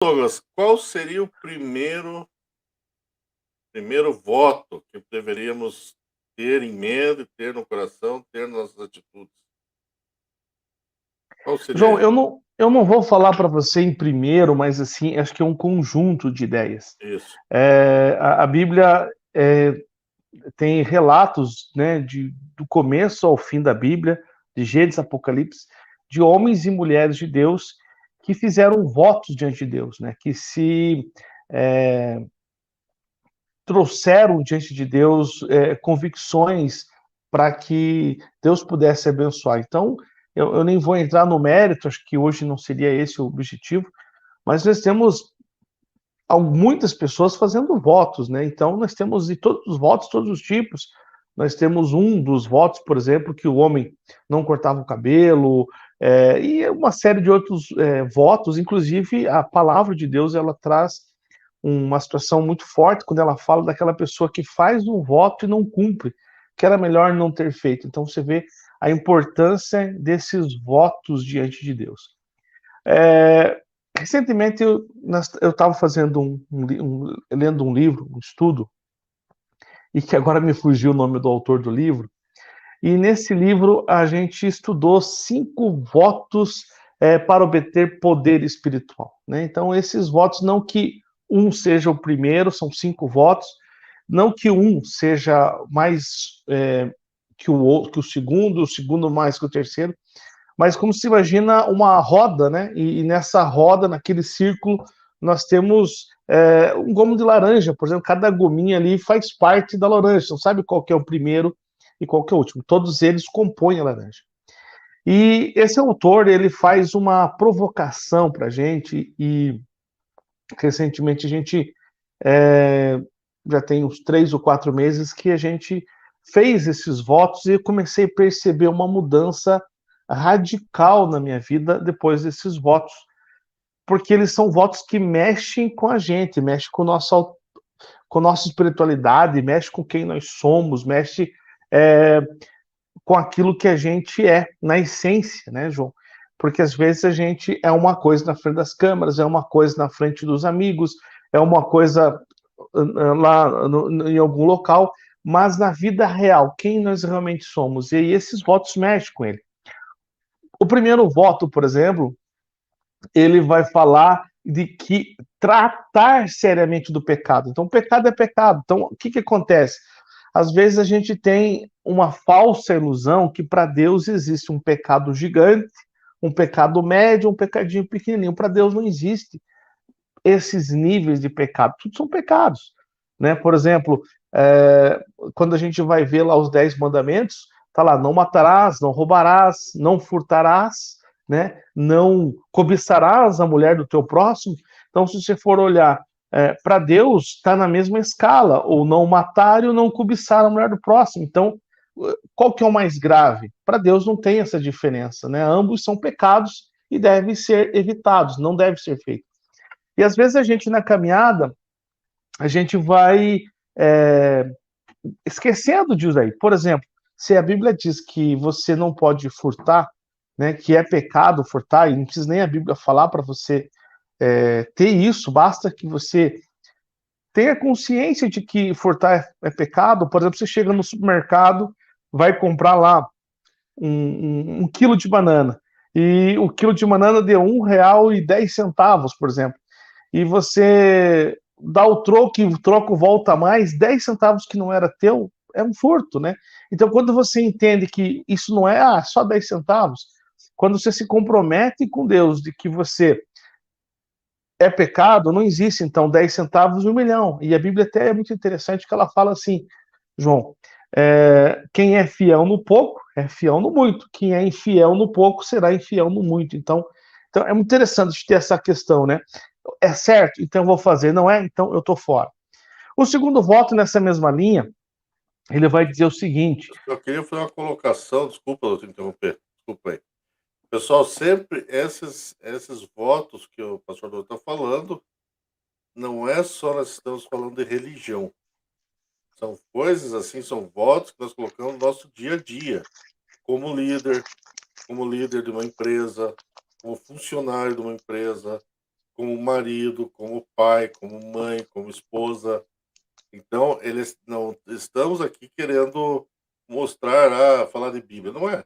Douglas, qual seria o primeiro voto que deveríamos ter em mente, ter no coração, ter nas nossas atitudes? Qual seria João, ele? eu não vou falar para você em primeiro, mas assim, acho que é um conjunto de ideias. Isso. A Bíblia tem relatos, né, do começo ao fim da Bíblia, de Gênesis, Apocalipse, de homens e mulheres de Deus que fizeram votos diante de Deus, né, que se é, trouxeram diante de Deus convicções para que Deus pudesse abençoar. Então, eu nem vou entrar no mérito, acho que hoje não seria esse o objetivo, mas nós temos muitas pessoas fazendo votos, né? Então, nós temos de todos os votos, todos os tipos. Nós temos um dos votos, por exemplo, que o homem não cortava o cabelo, e uma série de outros votos. Inclusive, a palavra de Deus ela traz uma situação muito forte quando ela fala daquela pessoa que faz um voto e não cumpre, que era melhor não ter feito. Então, você vê a importância desses votos diante de Deus. É, recentemente eu estava fazendo lendo um livro, um estudo, e que agora me fugiu o nome do autor do livro. E nesse livro a gente estudou 5 votos para obter poder espiritual, né? Então esses votos, não que um seja o primeiro, são 5 votos, não que um seja mais que o segundo, o segundo mais que o terceiro, mas como se imagina uma roda, né? E nessa roda, naquele círculo, nós temos um gomo de laranja, por exemplo, cada gominha ali faz parte da laranja, não sabe qual que é o primeiro e qual que é o último, todos eles compõem a laranja. E esse autor, ele faz uma provocação para a gente, e recentemente a gente já tem uns 3 ou 4 meses que a gente fez esses votos e eu comecei a perceber uma mudança radical na minha vida depois desses votos, porque eles são votos que mexem com a gente, mexem com nossa espiritualidade, mexe com quem nós somos, mexe é, com aquilo que a gente é, na essência, né, João? Porque às vezes a gente é uma coisa na frente das câmeras, é uma coisa na frente dos amigos, é uma coisa lá em algum local, mas na vida real, quem nós realmente somos? E aí esses votos mexem com ele. O primeiro voto, por exemplo, ele vai falar de que tratar seriamente do pecado. Então, pecado é pecado. Então, o que acontece? Às vezes a gente tem uma falsa ilusão que para Deus existe um pecado gigante, um pecado médio, um pecadinho pequenininho. Para Deus não existe esses níveis de pecado. Tudo são pecados, né? Por exemplo, quando a gente vai ver lá os 10 mandamentos, tá lá: não matarás, não roubarás, não furtarás, né? Não cobiçarás a mulher do teu próximo. Então, se você for olhar para Deus, está na mesma escala, ou não matar ou não cobiçar a mulher do próximo. Então, qual que é o mais grave? Para Deus não tem essa diferença, né? Ambos são pecados e devem ser evitados, não deve ser feito. E às vezes a gente na caminhada, a gente vai é, esquecendo disso aí. Por exemplo, se a Bíblia diz que você não pode furtar, né, que é pecado furtar, e não precisa nem a Bíblia falar para você ter isso, basta que você tenha consciência de que furtar é pecado. Por exemplo, você chega no supermercado, vai comprar lá um quilo de banana, e o quilo de banana deu R$ 1,10, por exemplo, e você dá o troco e o troco volta mais, 10 centavos que não era teu, é um furto, né? Então, quando você entende que isso não é só 10 centavos, quando você se compromete com Deus de que você é pecado, não existe, então, 10 centavos e 1 milhão. E a Bíblia até é muito interessante que ela fala assim, João, quem é fiel no pouco, é fiel no muito. Quem é infiel no pouco, será infiel no muito. Então é muito interessante ter essa questão, né? É certo, então eu vou fazer. Não é, então eu estou fora. O segundo voto nessa mesma linha, ele vai dizer o seguinte: Eu queria fazer uma colocação, desculpa eu te interromper, desculpa aí. Pessoal, sempre esses votos que o pastor está falando, não é só nós estamos falando de religião. São coisas assim, são votos que nós colocamos no nosso dia a dia, como líder de uma empresa, como funcionário de uma empresa, como marido, como pai, como mãe, como esposa. Então, eles não estamos aqui querendo mostrar, falar de Bíblia, não é.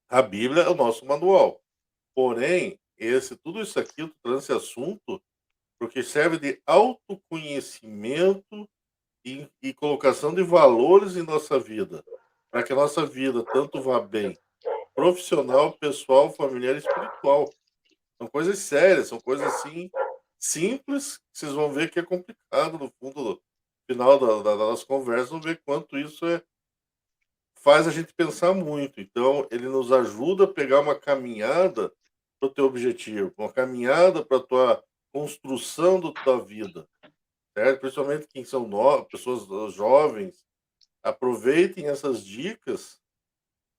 A Bíblia é o nosso manual. Porém, tudo isso aqui, eu tô trazendo esse assunto, porque serve de autoconhecimento e colocação de valores em nossa vida, para que a nossa vida tanto vá bem, profissional, pessoal, familiar e espiritual. São coisas sérias, são coisas assim simples, que vocês vão ver que é complicado no fundo, no final da nossa conversa, vão ver quanto isso faz a gente pensar muito. Então, ele nos ajuda a pegar uma caminhada para o teu objetivo, uma caminhada para a tua construção da tua vida, certo? Principalmente quem são pessoas jovens, aproveitem essas dicas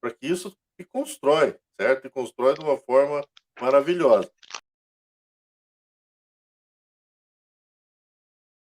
para que isso te constrói, certo? E constrói de uma forma maravilhosa.